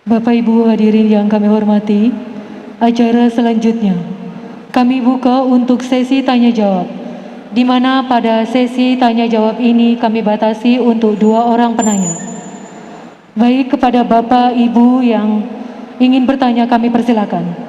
Bapak Ibu hadirin yang kami hormati, acara selanjutnya kami buka untuk sesi tanya jawab, di mana pada sesi tanya jawab ini kami batasi untuk 2 orang penanya. Baik, kepada Bapak Ibu yang ingin bertanya kami persilakan.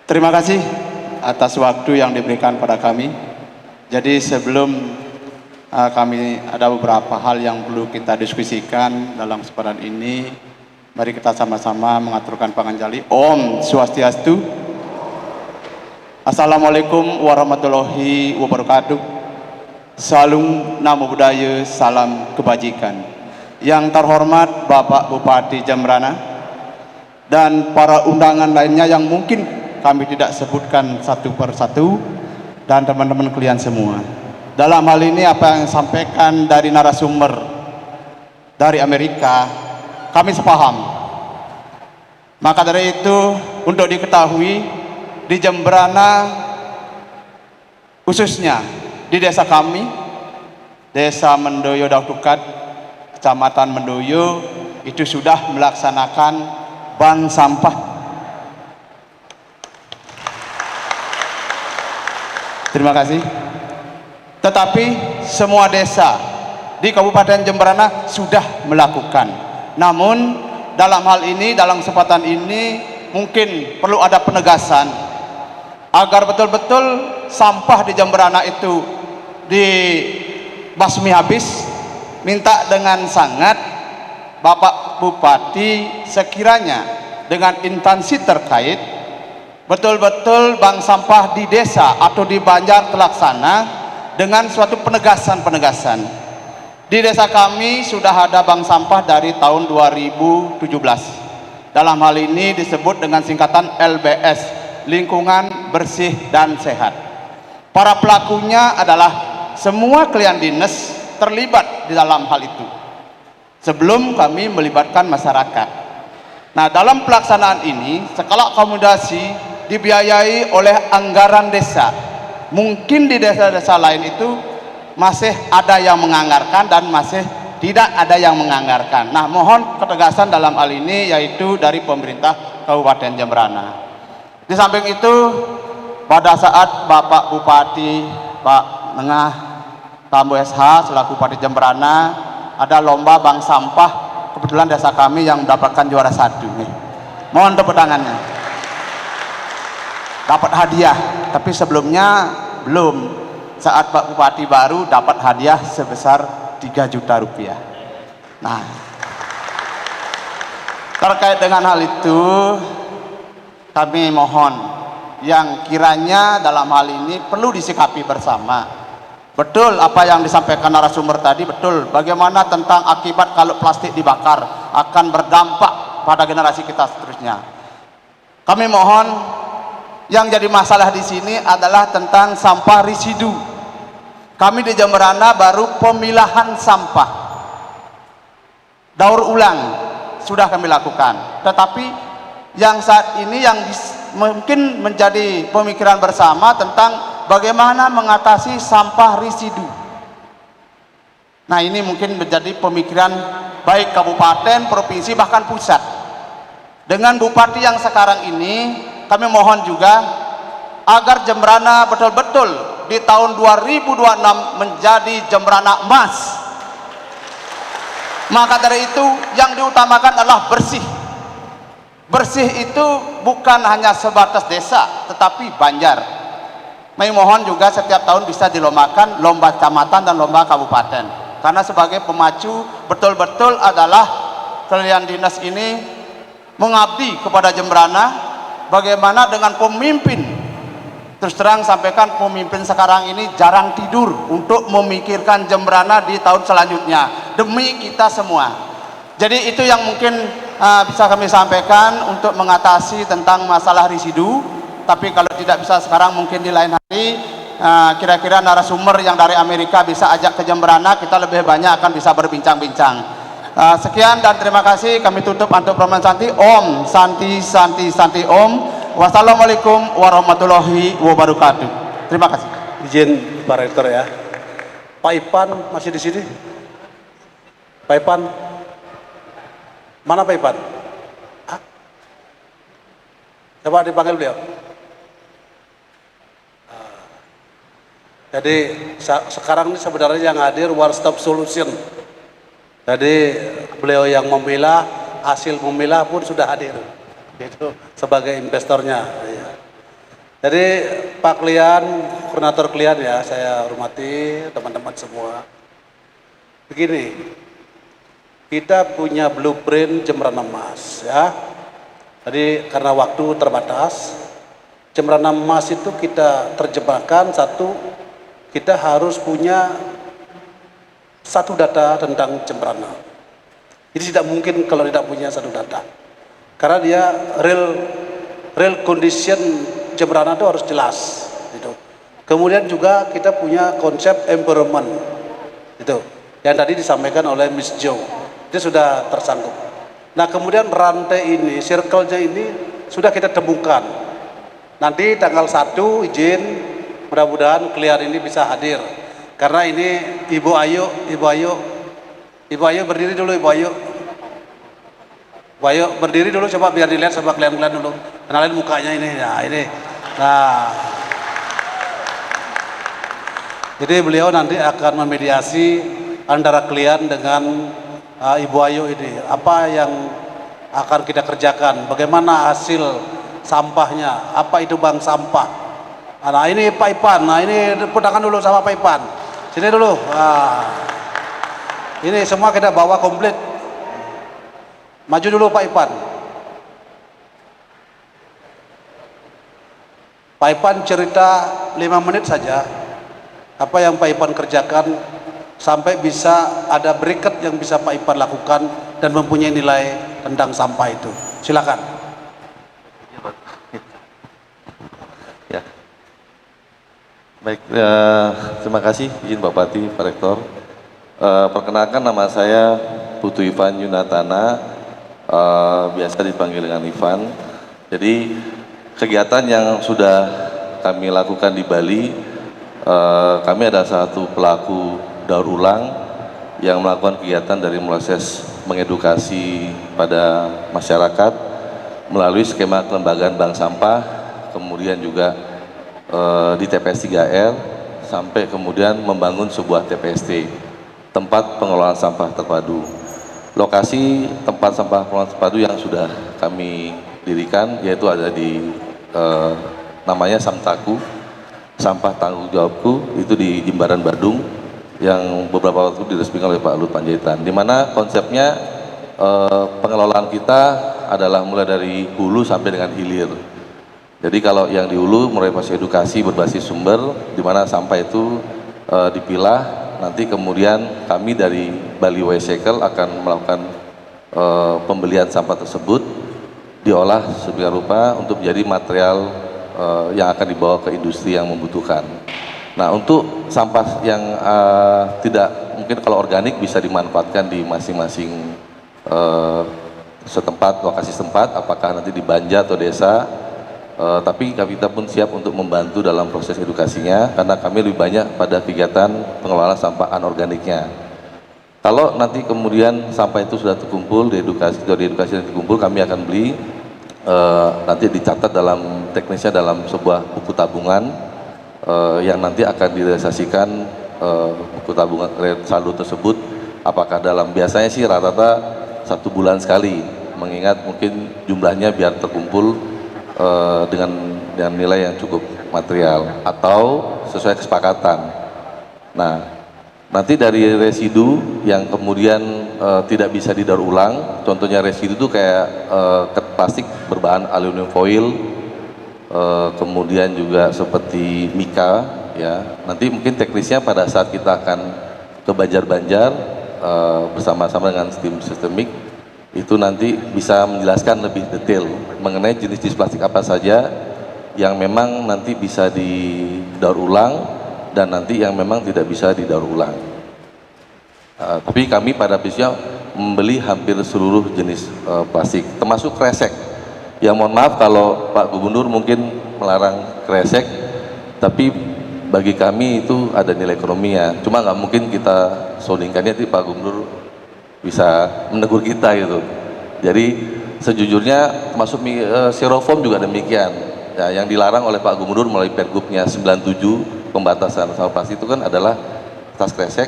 Terima kasih atas waktu yang diberikan pada kami. Jadi sebelum kami ada beberapa hal yang perlu kita diskusikan dalam kesempatan ini, mari kita sama-sama mengaturkan panganjali. Om Swastiastu. Assalamualaikum warahmatullahi wabarakatuh. Salam Namo Buddhaya, salam kebajikan. Yang terhormat Bapak Bupati Jembrana dan para undangan lainnya yang mungkin kami tidak sebutkan satu persatu, dan teman-teman kalian semua. Dalam hal ini apa yang disampaikan dari narasumber dari Amerika, kami sepaham. Maka dari itu, untuk diketahui, di Jembrana, khususnya di desa kami, Desa Mendoyo Dautukat, Kecamatan Mendoyo, itu sudah melaksanakan bank sampah. Terima kasih. Tetapi semua desa di Kabupaten Jembrana sudah melakukan. Namun dalam hal ini, dalam kesempatan ini mungkin perlu ada penegasan agar betul-betul sampah di Jembrana itu dibasmi habis. Minta dengan sangat Bapak Bupati sekiranya dengan instansi terkait betul-betul bank sampah di desa atau di Banjar terlaksana dengan suatu penegasan. Di desa kami sudah ada bank sampah dari tahun 2017. Dalam hal ini disebut dengan singkatan LBS, Lingkungan Bersih dan Sehat. Para pelakunya adalah semua klien dinas terlibat di dalam hal itu sebelum kami melibatkan masyarakat. Nah, dalam pelaksanaan ini skala akomodasi dibiayai oleh anggaran desa. Mungkin di desa-desa lain itu masih ada yang menganggarkan dan masih tidak ada yang menganggarkan. Nah, mohon ketegasan dalam hal ini yaitu dari pemerintah Kabupaten Jembrana. Di samping itu, pada saat Bapak Bupati Pak Nengah Tambu SH selaku Bupati Jembrana ada lomba bank sampah, kebetulan desa kami yang mendapatkan juara 1 nih. Mohon tepuk tangannya. Dapat hadiah, tapi sebelumnya belum. Saat Pak Bupati baru dapat hadiah sebesar 3 juta rupiah. Nah, terkait dengan hal itu kami mohon yang kiranya dalam hal ini perlu disikapi bersama. Betul apa yang disampaikan narasumber tadi, betul. Bagaimana tentang akibat kalau plastik dibakar akan berdampak pada generasi kita seterusnya. Kami mohon, yang jadi masalah di sini adalah tentang sampah residu. Kami di Jembrana baru pemilahan sampah daur ulang sudah kami lakukan. Tetapi yang saat ini yang mungkin menjadi pemikiran bersama tentang bagaimana mengatasi sampah residu. Nah, ini mungkin menjadi pemikiran baik kabupaten, provinsi, bahkan pusat. Dengan bupati yang sekarang ini, kami mohon juga agar Jembrana betul-betul di tahun 2026 menjadi Jembrana emas. Maka dari itu yang diutamakan adalah bersih. Bersih itu bukan hanya sebatas desa, tetapi Banjar. Kami mohon juga setiap tahun bisa dilombakan lomba kecamatan dan lomba kabupaten. Karena sebagai pemacu betul-betul adalah kalian dinas ini mengabdi kepada Jembrana. Bagaimana dengan pemimpin? Terus terang sampaikan, pemimpin sekarang ini jarang tidur untuk memikirkan Jembrana di tahun selanjutnya demi kita semua. Jadi itu yang mungkin bisa kami sampaikan untuk mengatasi tentang masalah residu. tapi kalau tidak bisa sekarang mungkin di lain hari. Kira-kira narasumber yang dari Amerika bisa ajak ke Jemberana, kita lebih banyak akan bisa berbincang-bincang. Sekian dan terima kasih. Kami tutup untuk Brahman Santi. Om Santi Santi Santi Om. Wassalamualaikum warahmatullahi wabarakatuh. Terima kasih. Izin Pak Rektor ya. Pak Ipan masih di sini? Pak Ipan? Mana Pak Ipan? Hah? Coba dipanggil beliau. Jadi sekarang ini sebenarnya yang hadir One Stop Solution. Jadi beliau yang memilah, hasil memilah pun sudah hadir. Itu sebagai investornya. Jadi Pak Klian, koordinator Klian ya, saya hormati teman-teman semua. Begini, kita punya blueprint Jemberana Emas ya. Jadi karena waktu terbatas, Jemberana Emas itu kita terjemahkan satu. Kita harus punya satu data tentang Jemberana. Jadi tidak mungkin kalau tidak punya satu data. Karena dia real condition Jemberana itu harus jelas. Gitu. Kemudian juga kita punya konsep environment. Gitu. Yang tadi disampaikan oleh Miss Jo. Itu sudah tersangkut. Nah kemudian rantai ini, circle-nya ini sudah kita temukan. Nanti tanggal 1 izin. Mudah-mudahan Klian ini bisa hadir karena ini Ibu Ayu berdiri dulu Ibu Ayu berdiri dulu coba biar dilihat sama Klian dulu, kenalin mukanya ini ya ini. Nah jadi beliau nanti akan memediasi antara Klian dengan Ibu Ayu ini, apa yang akan kita kerjakan, bagaimana hasil sampahnya, apa itu bank sampah. Nah ini Pak Ipan, nah ini tepuk tangan dulu sama Pak Ipan, sini dulu. Nah, ini semua kita bawa komplit. Maju dulu Pak Ipan. Pak Ipan cerita 5 menit saja apa yang Pak Ipan kerjakan sampai bisa ada berikut yang bisa Pak Ipan lakukan dan mempunyai nilai tentang sampah itu. Silakan. Baik, terima kasih izin Pak Bupati, Pak Rektor. Perkenalkan nama saya Putu Ivan Yunatana, biasa dipanggil dengan Ivan. Jadi kegiatan yang sudah kami lakukan di Bali, kami ada satu pelaku daur ulang yang melakukan kegiatan dari proses mengedukasi pada masyarakat melalui skema kelembagaan bank sampah, kemudian juga di TPS 3R sampai kemudian membangun sebuah TPST, tempat pengelolaan sampah terpadu. Lokasi tempat sampah pengelolaan terpadu yang sudah kami dirikan yaitu ada di namanya Samtaku, sampah tanggung jawabku, itu di Jimbaran Badung yang beberapa waktu diresmikan oleh Pak Luhut Panjaitan, di mana konsepnya pengelolaan kita adalah mulai dari hulu sampai dengan hilir. Jadi kalau yang di hulu mulai proses edukasi berbasis sumber, di mana sampah itu dipilah, nanti kemudian kami dari Bali Waste Cycle akan melakukan pembelian sampah tersebut, diolah sedemikian rupa untuk menjadi material yang akan dibawa ke industri yang membutuhkan. Nah untuk sampah yang tidak mungkin kalau organik bisa dimanfaatkan di masing-masing setempat, lokasi setempat, apakah nanti di Banja atau desa. Tapi kita pun siap untuk membantu dalam proses edukasinya karena kami lebih banyak pada kegiatan pengelolaan sampah anorganiknya. Kalau nanti kemudian sampah itu sudah terkumpul, di edukasi yang terkumpul, kami akan beli, nanti dicatat dalam teknisnya dalam sebuah buku tabungan yang nanti akan direalisasikan buku tabungan saldo tersebut. Apakah dalam biasanya sih rata-rata 1 bulan sekali, mengingat mungkin jumlahnya biar terkumpul dengan nilai yang cukup material atau sesuai kesepakatan. Nah, nanti dari residu yang kemudian tidak bisa didaur ulang, contohnya residu itu kayak plastik berbahan aluminium foil, kemudian juga seperti mika, ya. Nanti mungkin teknisnya pada saat kita akan ke Banjar-Banjar bersama-sama dengan tim sistemik, itu nanti bisa menjelaskan lebih detail mengenai jenis-jenis plastik apa saja yang memang nanti bisa didaur ulang dan nanti yang memang tidak bisa didaur ulang. Tapi kami pada prinsipnya membeli hampir seluruh jenis plastik, termasuk kresek. Ya mohon maaf kalau Pak Gubernur mungkin melarang kresek, tapi bagi kami itu ada nilai ekonominya. Cuma nggak mungkin kita soldingkannya, nanti Pak Gubernur bisa menegur kita gitu. Jadi sejujurnya termasuk styrofoam juga demikian. Ya, yang dilarang oleh Pak Gubernur melalui Pergubnya 97 pembatasan sampah plastik itu kan adalah tas kresek,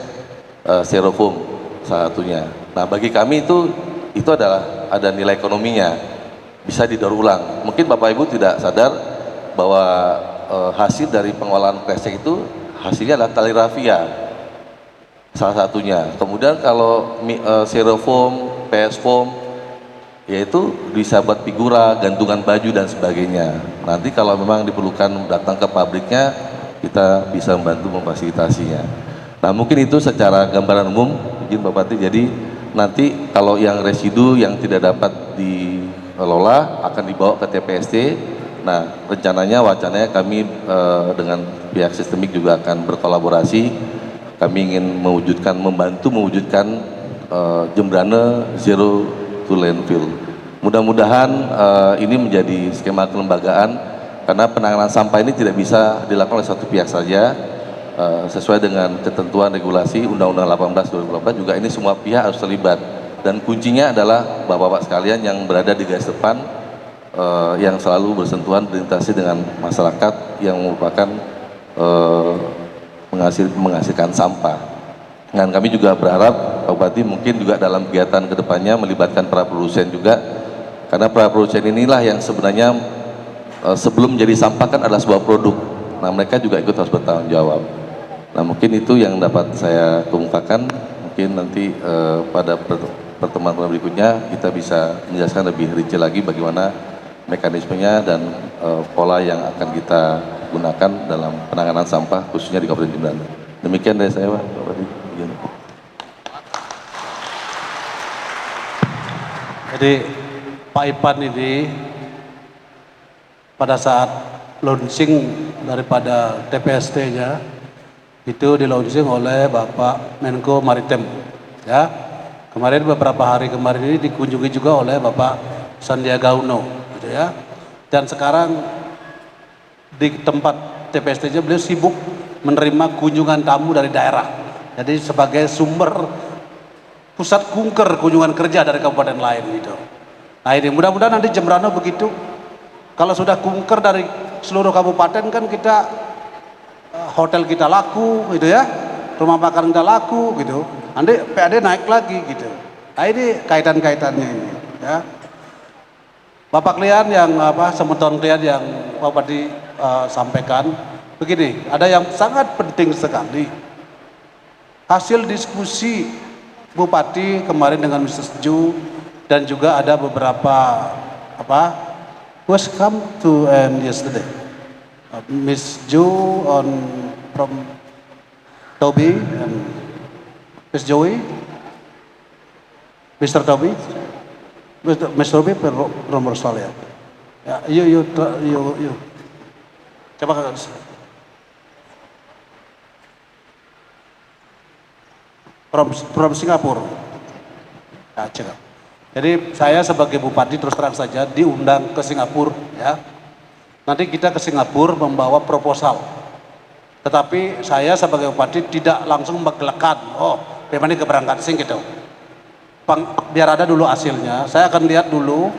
styrofoam salah satunya. Nah bagi kami itu adalah ada nilai ekonominya, bisa didaur ulang. Mungkin Bapak Ibu tidak sadar bahwa hasil dari pengolahan kresek itu hasilnya adalah tali rafia salah satunya. Kemudian kalau styrofoam, PS foam, yaitu bisa buat figura, gantungan baju dan sebagainya. Nanti kalau memang diperlukan datang ke pabriknya, kita bisa membantu memfasilitasinya. Nah mungkin itu secara gambaran umum, izin Bapak Bupati. Jadi nanti kalau yang residu yang tidak dapat dikelola akan dibawa ke TPST. Nah rencananya, wacananya kami dengan pihak sistemik juga akan berkolaborasi. Kami ingin membantu mewujudkan Jembrana Zero to Landfill. Mudah-mudahan ini menjadi skema kelembagaan, karena penanganan sampah ini tidak bisa dilakukan oleh satu pihak saja, sesuai dengan ketentuan regulasi Undang-Undang 18/2018 juga ini semua pihak harus terlibat, dan kuncinya adalah bapak-bapak sekalian yang berada di garis depan, yang selalu bersentuhan berinteraksi dengan masyarakat yang merupakan menghasilkan sampah. Dan kami juga berharap Pak Bupati mungkin juga dalam kegiatan kedepannya melibatkan para produsen juga, karena para produsen inilah yang sebenarnya sebelum menjadi sampah kan adalah sebuah produk. Nah mereka juga ikut harus bertanggung jawab. Nah mungkin itu yang dapat saya kemukakan. Mungkin nanti pada pertemuan berikutnya kita bisa menjelaskan lebih rinci lagi bagaimana mekanismenya dan pola yang akan kita gunakan dalam penanganan sampah khususnya di Kabupaten Jembrana. Demikian dari saya Pak Bupati. Jadi Pak Ipan ini pada saat launching daripada TPST-nya itu di-launching oleh Bapak Menko Maritim, ya. Kemarin beberapa hari kemarin ini dikunjungi juga oleh Bapak Sandiaga Uno, gitu ya. Dan sekarang di tempat TPST-nya beliau sibuk menerima kunjungan tamu dari daerah. Jadi sebagai sumber pusat kunker kunjungan kerja dari kabupaten lain gitu. Nah ini mudah-mudahan nanti Jembrana begitu. Kalau sudah kunker dari seluruh kabupaten kan kita hotel kita laku gitu ya, rumah makan kita laku gitu. Nanti PAD naik lagi gitu. Nah ini kaitan-kaitannya ini ya. Bapak klien yang semeton klien yang Bapak sampaikan begini, ada yang sangat penting sekali. Hasil diskusi Bupati kemarin dengan Mrs. Ju dan juga ada beberapa was come to and yesterday Miss Ju from Toby and Miss Joey, Mr. Toby, Mr. Toby from Australia. Ya, you coba from Singapura. Ya, cekap. Jadi saya sebagai bupati terus terang saja diundang ke Singapura ya. Nanti kita ke Singapura membawa proposal. Tetapi saya sebagai bupati tidak langsung menggelekan, oh bagaimana keberangkatan sing gitu. Biar ada dulu hasilnya. Saya akan lihat dulu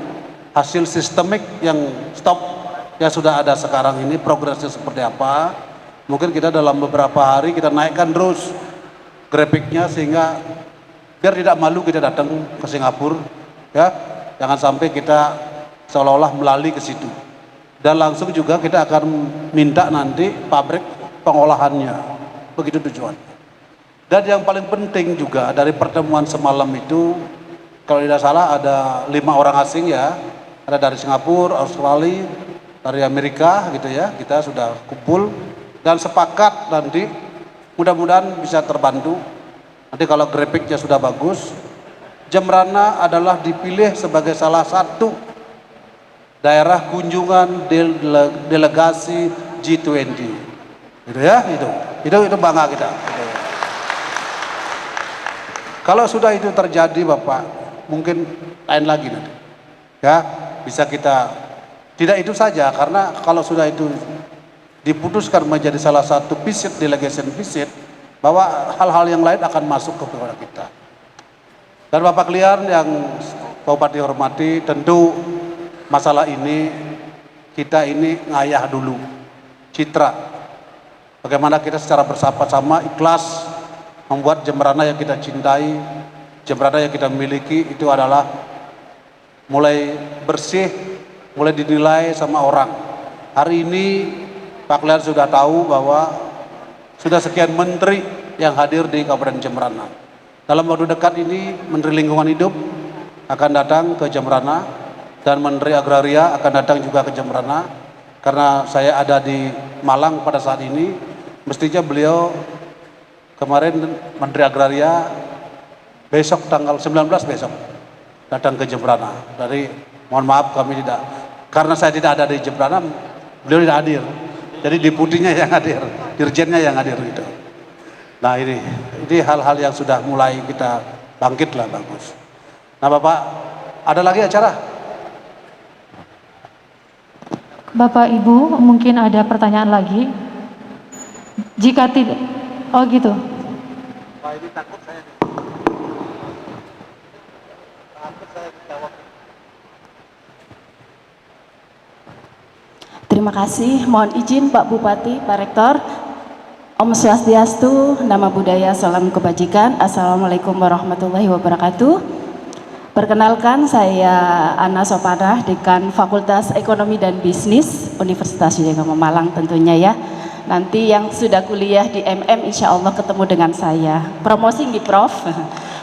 hasil sistemik yang stok yang sudah ada sekarang ini progresnya seperti apa. Mungkin kita dalam beberapa hari kita naikkan terus grafiknya sehingga biar tidak malu kita datang ke Singapura ya, jangan sampai kita seolah-olah melalui ke situ. Dan langsung juga kita akan minta nanti pabrik pengolahannya, begitu tujuan. Dan yang paling penting juga dari pertemuan semalam itu, kalau tidak salah ada 5 orang asing ya, ada dari Singapura, Australia, dari Amerika gitu ya, kita sudah kumpul dan sepakat nanti mudah-mudahan bisa terbantu. Nanti kalau grafiknya sudah bagus, Jembrana adalah dipilih sebagai salah satu daerah kunjungan delegasi G20. Gitu ya, itu bangga kita. Kalau sudah itu terjadi Bapak, mungkin lain lagi nanti. Ya, bisa kita tidak itu saja, karena kalau sudah itu diputuskan menjadi salah satu visit, delegation visit, bahwa hal-hal yang lain akan masuk kepada kita. Dan Bapak kalian yang Bapak dihormati, tentu masalah ini kita ini ngayah dulu citra. Bagaimana kita secara bersama-sama ikhlas membuat Jemberana yang kita cintai, Jemberana yang kita miliki itu adalah mulai bersih, mulai dinilai sama orang. Hari ini Pak Kalian sudah tahu bahwa sudah sekian menteri yang hadir di Kabupaten Jemberana. Dalam waktu dekat ini Menteri Lingkungan Hidup akan datang ke Jemberana dan Menteri Agraria akan datang juga ke Jemberana. Karena saya ada di Malang pada saat ini, mestinya beliau kemarin Menteri Agraria besok tanggal 19 besok datang ke Jemberana. Dari mohon maaf kami tidak, karena saya tidak ada di Jemberana, beliau tidak hadir. Jadi deputinya yang hadir, dirjennya yang hadir gitu. Nah ini hal-hal yang sudah mulai kita bangkit lah, bagus. Nah Bapak, ada lagi acara? Bapak Ibu, mungkin ada pertanyaan lagi? Jika tidak, oh gitu. Pak ini takut saya dijawab. Terima kasih, mohon izin Pak Bupati, Pak Rektor. Om Swastiastu, Nama Budaya, Salam Kebajikan. Assalamualaikum warahmatullahi wabarakatuh. Perkenalkan, saya Ana Sopanah, Dekan Fakultas Ekonomi dan Bisnis Universitas Wijayagama Malang tentunya ya. Nanti yang sudah kuliah di MM insya Allah ketemu dengan saya. Promosi nggih Prof.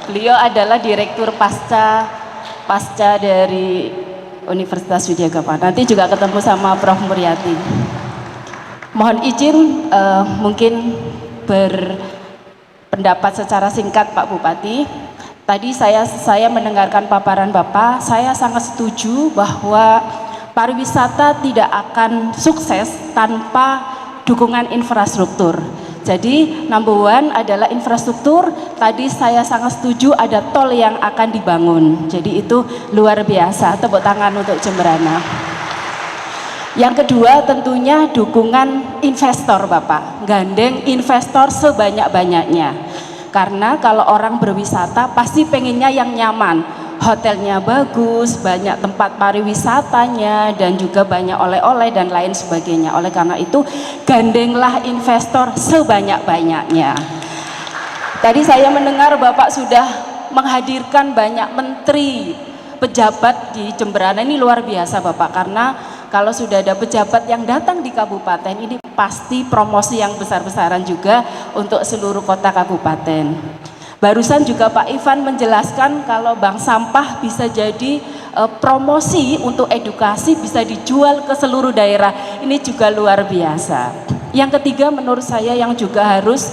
Beliau adalah Direktur Pasca dari Universitas Wijayagama. Nanti juga ketemu sama Prof Muryati. Mohon izin mungkin berpendapat secara singkat Pak Bupati. Tadi saya mendengarkan paparan Bapak, saya sangat setuju bahwa pariwisata tidak akan sukses tanpa dukungan infrastruktur. Jadi number one adalah infrastruktur. Tadi saya sangat setuju ada tol yang akan dibangun. Jadi itu luar biasa, tepuk tangan untuk Jemberana. Yang kedua tentunya dukungan investor Bapak, gandeng investor sebanyak-banyaknya. Karena kalau orang berwisata pasti pengennya yang nyaman, hotelnya bagus, banyak tempat pariwisatanya, dan juga banyak oleh-oleh dan lain sebagainya. Oleh karena itu gandenglah investor sebanyak-banyaknya. Tadi saya mendengar Bapak sudah menghadirkan banyak menteri, pejabat di Jemberana. Ini luar biasa Bapak, karena kalau sudah ada pejabat yang datang di kabupaten ini pasti promosi yang besar-besaran juga untuk seluruh kota kabupaten. Barusan juga Pak Ivan menjelaskan kalau bank sampah bisa jadi promosi untuk edukasi, bisa dijual ke seluruh daerah. Ini juga luar biasa. Yang ketiga menurut saya yang juga harus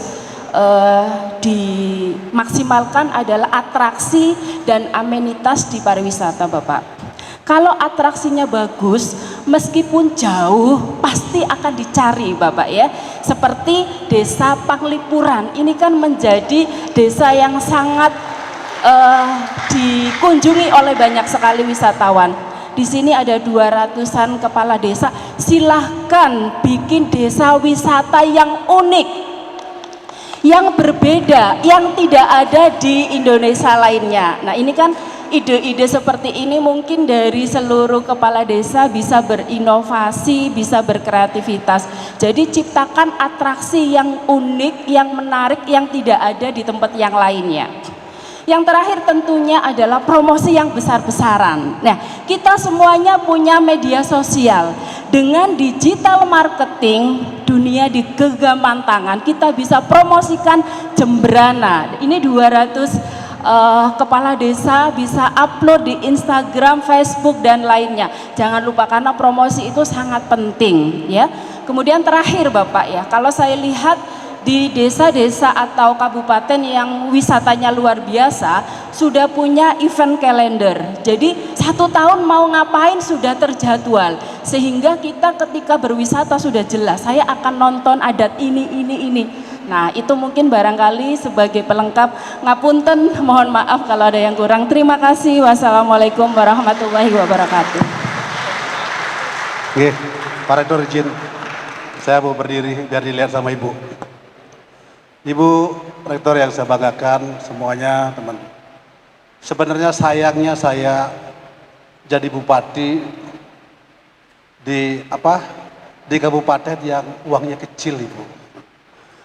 dimaksimalkan adalah atraksi dan amenitas di pariwisata Bapak. Kalau atraksinya bagus, meskipun jauh pasti akan dicari Bapak ya. Seperti Desa Panglipuran, ini kan menjadi desa yang sangat dikunjungi oleh banyak sekali wisatawan. Di sini ada 200-an kepala desa. Silahkan bikin desa wisata yang unik, yang berbeda, yang tidak ada di Indonesia lainnya. Nah ini kan ide-ide seperti ini mungkin dari seluruh kepala desa bisa berinovasi, bisa berkreativitas. Jadi ciptakan atraksi yang unik, yang menarik, yang tidak ada di tempat yang lainnya. Yang terakhir tentunya adalah promosi yang besar-besaran. Nah, kita semuanya punya media sosial. Dengan digital marketing, dunia digenggam tangan, kita bisa promosikan Jemberana. Ini 200 kepala desa bisa upload di Instagram, Facebook dan lainnya. Jangan lupa karena promosi itu sangat penting ya. Kemudian terakhir Bapak ya, kalau saya lihat di desa-desa atau kabupaten yang wisatanya luar biasa sudah punya event calendar. Jadi 1 tahun mau ngapain sudah terjadwal, sehingga kita ketika berwisata sudah jelas saya akan nonton adat ini. Nah itu mungkin barangkali sebagai pelengkap. Ngapunten, mohon maaf kalau ada yang kurang. Terima kasih. Wassalamualaikum warahmatullahi wabarakatuh. Oke, Pak Rektor izin, saya mau berdiri biar dilihat sama Ibu. Ibu Rektor yang saya banggakan semuanya teman. Sebenarnya sayangnya saya jadi bupati di kabupaten yang uangnya kecil, Ibu.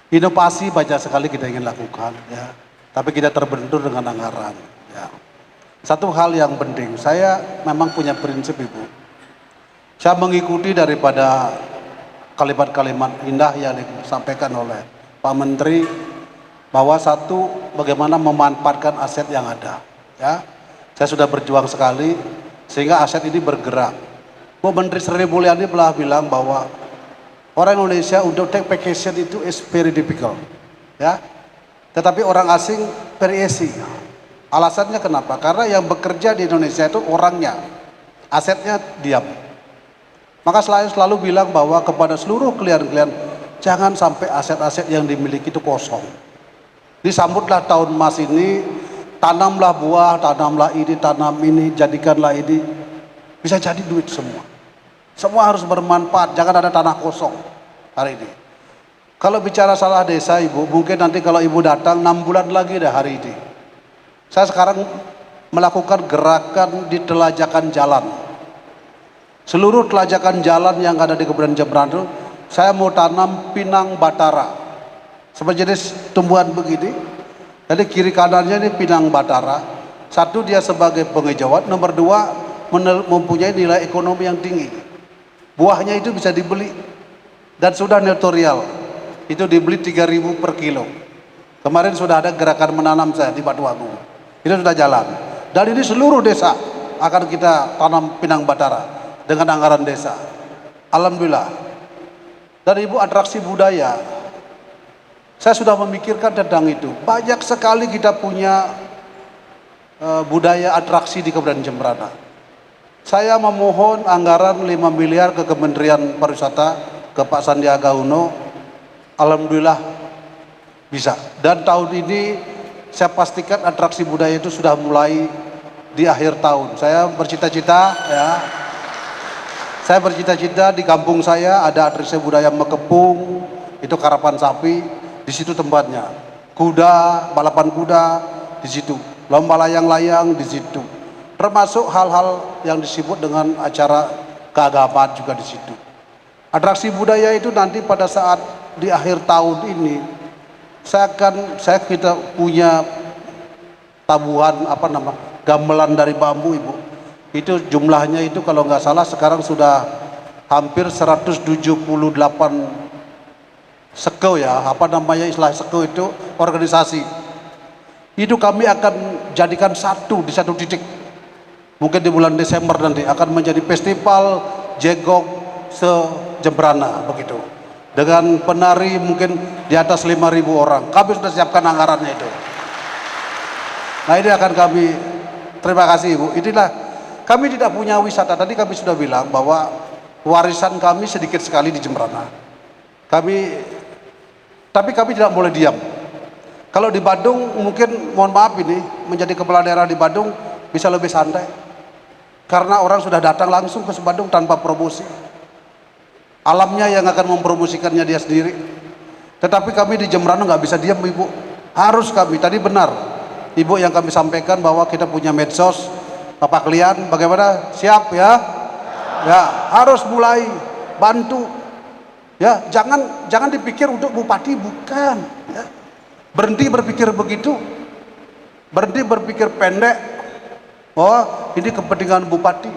Inovasi banyak sekali kita ingin lakukan, ya. Tapi kita terbentur dengan anggaran, ya. Satu hal yang penting, saya memang punya prinsip, Ibu. Saya mengikuti daripada kalimat-kalimat indah yang disampaikan oleh Pak Menteri, bahwa satu, bagaimana memanfaatkan aset yang ada, ya. Saya sudah berjuang sekali sehingga aset ini bergerak. Bu Menteri Sri Mulyani telah bilang bahwa orang Indonesia untuk take vacation itu is very difficult, ya. Tetapi orang asing very easy. Alasannya kenapa? Karena yang bekerja di Indonesia itu orangnya, asetnya diam. Maka selalu bilang bahwa kepada seluruh klien-klien, jangan sampai aset-aset yang dimiliki itu kosong. Disambutlah tahun emas ini, tanamlah buah, tanamlah ini, tanam ini, jadikanlah ini. Bisa jadi duit semua. Semua harus bermanfaat, jangan ada tanah kosong hari ini. Kalau bicara salah desa, Ibu, mungkin nanti kalau Ibu datang 6 bulan lagi dah hari ini. Saya sekarang melakukan gerakan di telajakan jalan. Seluruh telajakan jalan yang ada di Kabupaten Jemberana, saya mau tanam pinang batara. Sejenis tumbuhan begini. Jadi kiri kanannya ini pinang batara. Satu, dia sebagai penghijauan. Nomor 2, mempunyai nilai ekonomi yang tinggi. Buahnya itu bisa dibeli dan sudah netorial. Itu dibeli 3.000 per kilo. Kemarin sudah ada gerakan menanam saya di Batu Agung. Itu sudah jalan. Dan ini seluruh desa akan kita tanam pinang batara dengan anggaran desa. Alhamdulillah. Dan Ibu, atraksi budaya, saya sudah memikirkan tentang itu. Banyak sekali kita punya budaya atraksi di Kabupaten Jemberana. Saya memohon anggaran 5 miliar ke Kementerian Pariwisata, ke Pak Sandiaga Uno. Alhamdulillah bisa. Dan tahun ini saya pastikan atraksi budaya itu sudah mulai di akhir tahun. Saya bercita-cita, ya. Saya bercita-cita di kampung saya ada atraksi budaya Mekepung, itu karapan sapi, di situ tempatnya. Kuda, balapan kuda, di situ. Lomba layang-layang, di situ. Termasuk hal-hal yang disebut dengan acara keagamaan juga di situ. Atraksi budaya itu nanti pada saat di akhir tahun ini, kita punya tabuhan gamelan dari bambu, Ibu. Itu jumlahnya itu kalau nggak salah sekarang sudah hampir 178 sekeu, ya, istilah sekeu itu organisasi. Itu kami akan jadikan di satu titik. Mungkin di bulan Desember nanti akan menjadi festival jegok se-Jemberana begitu. Dengan penari mungkin di atas 5.000 orang. Kami sudah siapkan anggarannya itu. Nah, ini akan kami, terima kasih, Ibu. Inilah, kami tidak punya wisata. Tadi kami sudah bilang bahwa warisan kami sedikit sekali di Jemberana. Tapi kami tidak boleh diam. Kalau di Badung mungkin, mohon maaf ini, menjadi kepala daerah di Badung bisa lebih santai. Karena orang sudah datang langsung ke Badung tanpa promosi. Alamnya yang akan mempromosikannya dia sendiri. Tetapi kami di Jemberana nggak bisa diam, Ibu. Harus kami, tadi benar Ibu yang kami sampaikan bahwa kita punya medsos. Bapak Klian, bagaimana? Siap, ya? Ya, harus mulai bantu. Ya, jangan dipikir untuk bupati, bukan. Ya. Berhenti berpikir begitu. Berhenti berpikir pendek. Oh, ini kepentingan bupati.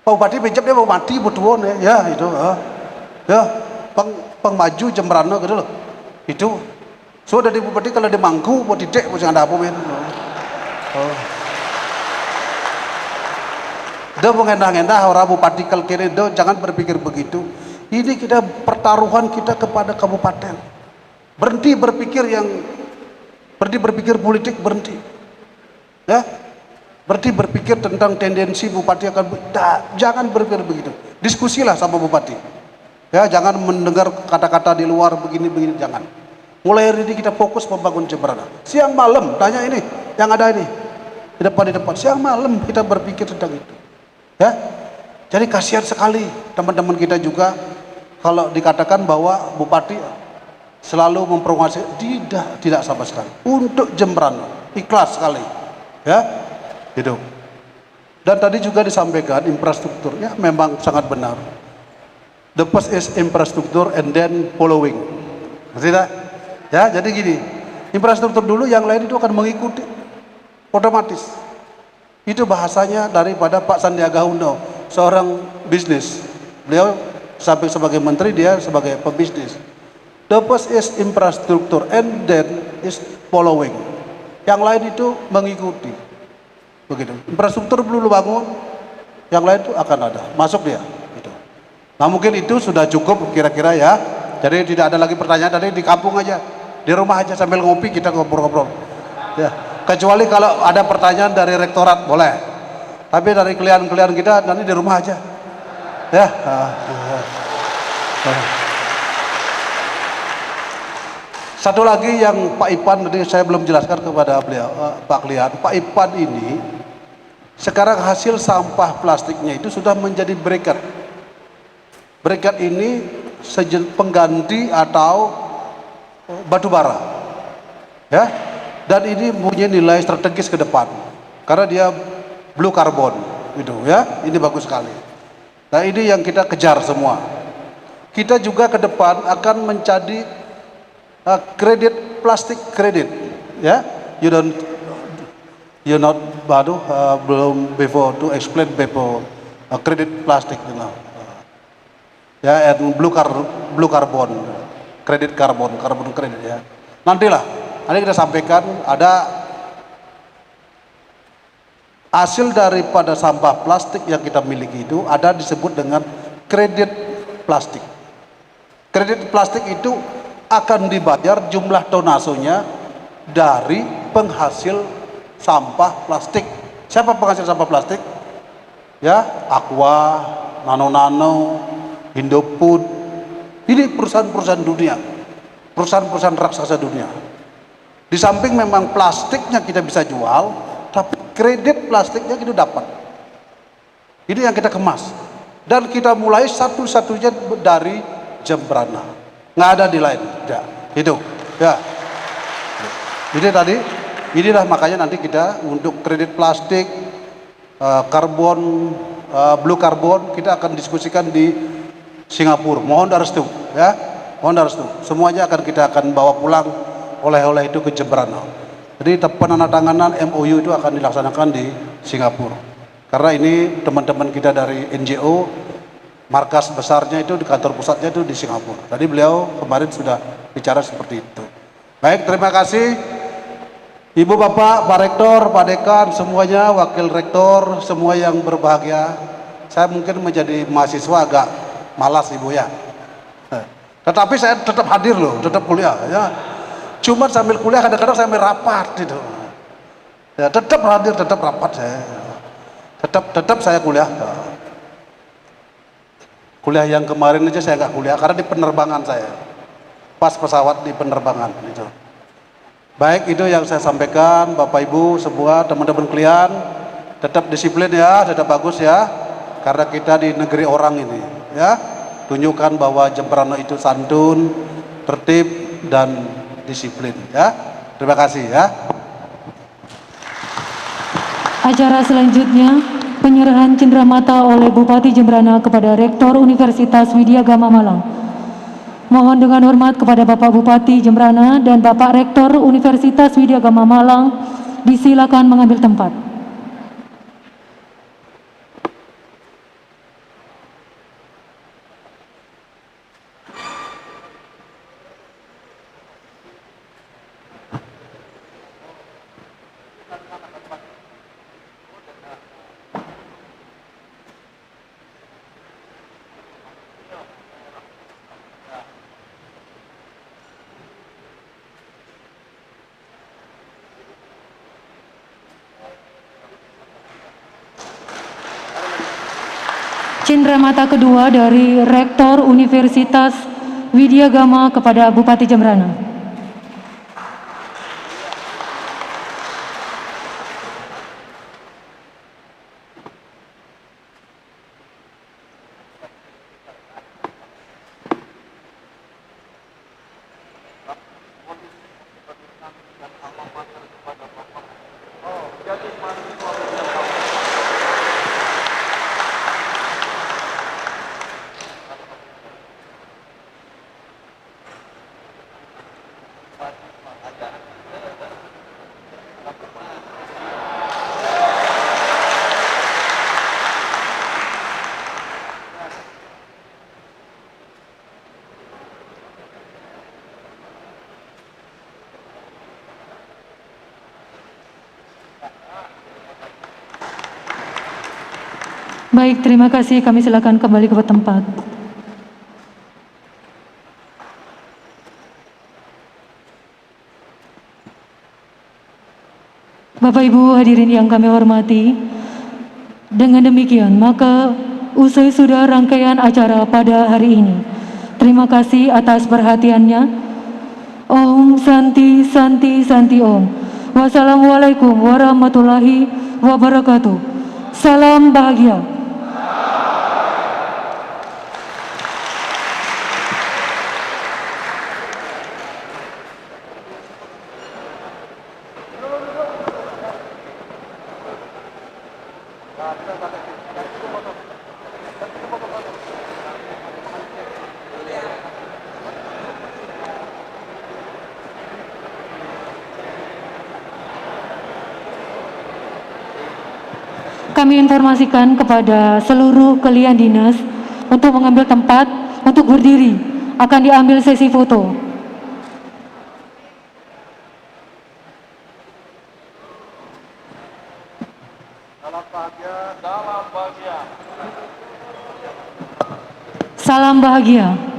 Pak Bupati becap dia mau mati betuan, ya itu. Ya, pengmaju Jemberana gitu loh. Itu. So dari bupati kalau di Mangku buat tidak jangan ada apa men. Oh. Dia mengendah-endah orang bupati kalau kira jangan berpikir begitu. Ini kita pertaruhan kita kepada kabupaten. Berhenti berpikir politik, berhenti. Ya, berhenti berpikir tentang tendensi bupati akan jangan berpikir begitu. Diskusilah sama bupati. Ya, jangan mendengar kata-kata di luar begini-begini, jangan. Mulai hari ini kita fokus membangun Jemberana. Siang malam tanya ini yang ada ini di depan. Siang malam kita berpikir tentang itu. Ya, jadi kasihan sekali teman-teman kita juga kalau dikatakan bahwa bupati selalu mempromosikan, tidak sama sekali. Untuk Jemberana ikhlas sekali, ya, gitu. Dan tadi juga disampaikan infrastruktur, ya memang sangat benar. The first is infrastructure and then following. Tidak? Ya, jadi gini, infrastruktur dulu, yang lain itu akan mengikuti, otomatis. Itu bahasanya daripada Pak Sandiaga Uno, seorang bisnis. Beliau sampai sebagai menteri, dia sebagai pebisnis. The first is infrastructure and then is following. Yang lain itu mengikuti. Begitu. Infrastruktur dulu bangun, yang lain itu akan ada. Masuk dia. Gitu. Nah mungkin itu sudah cukup kira-kira ya. Jadi tidak ada lagi pertanyaan, tadi di kampung aja, di rumah aja sambil ngopi kita ngobrol-ngobrol. Ya. Kecuali kalau ada pertanyaan dari rektorat boleh. Tapi dari klien-klien kita nanti di rumah aja. Ya. Satu lagi yang Pak Ipan tadi saya belum jelaskan kepada beliau, Pak klien. Pak Ipan ini sekarang hasil sampah plastiknya itu sudah menjadi briket. Briket ini pengganti atau batu bara, ya. Dan ini punya nilai strategis ke depan karena dia blue carbon, gitu ya. Ini bagus sekali. Nah ini yang kita kejar semua. Kita juga ke depan akan menjadi kredit plastik kredit, ya. You not belum before to explain before kredit plastik, you know. Ya, and blue carbon, kredit karbon kredit, ya. Nanti kita sampaikan ada hasil daripada sampah plastik yang kita miliki itu ada disebut dengan kredit plastik. Kredit plastik itu akan dibayar jumlah tonasenya dari penghasil sampah plastik. Siapa penghasil sampah plastik? Ya, Aqua, Nano, Indofood. Ini perusahaan-perusahaan dunia, perusahaan-perusahaan raksasa dunia. Di samping memang plastiknya kita bisa jual, tapi kredit plastiknya kita dapat. Ini yang kita kemas. Dan kita mulai satu-satunya dari Jemberana. Nggak ada di lain, tidak. Itu, ya. Jadi tadi, inilah makanya nanti kita untuk kredit plastik, karbon, blue carbon, kita akan diskusikan di Singapura. Mohon restu, ya. Mohon restu. Semuanya kita akan bawa pulang oleh-oleh itu ke Jemberana. Jadi penandatanganan MOU itu akan dilaksanakan di Singapura. Karena ini teman-teman kita dari NGO, markas besarnya itu di kantor pusatnya itu di Singapura. Tadi beliau kemarin sudah bicara seperti itu. Baik, terima kasih Ibu Bapak, Pak Rektor, Pak Dekan, semuanya, Wakil Rektor, semua yang berbahagia. Saya mungkin menjadi mahasiswa agak malas Ibu ya. Tetapi saya tetap hadir loh, tetap kuliah ya. Cuma sambil kuliah kadang-kadang saya merapat gitu. Ya, tetap hadir, tetap rapat saya. Tetap saya kuliah. Kuliah yang kemarin aja saya nggak kuliah karena di penerbangan saya. Pas pesawat di penerbangan gitu. Baik, itu yang saya sampaikan Bapak Ibu semua, teman-teman klien, tetap disiplin ya, tetap bagus ya. Karena kita di negeri orang ini, ya. Tunjukkan bahwa Jemberana itu santun, tertib dan disiplin ya. Terima kasih ya. Acara selanjutnya penyerahan cenderamata oleh Bupati Jemberana kepada Rektor Universitas Widya Gama Malang. Mohon dengan hormat kepada Bapak Bupati Jemberana dan Bapak Rektor Universitas Widya Gama Malang disilakan mengambil tempat. Cendramata kedua dari Rektor Universitas Widyagama kepada Bupati Jembrana. Baik, terima kasih. Kami silakan kembali ke tempat. Bapak Ibu hadirin yang kami hormati, dengan demikian maka usai sudah rangkaian acara pada hari ini. Terima kasih atas perhatiannya. Om Santi Santi Santi Om. Wassalamualaikum warahmatullahi wabarakatuh. Salam bahagia. Kami informasikan kepada seluruh kalian dinas untuk mengambil tempat untuk berdiri. Akan diambil sesi foto. Salam bahagia.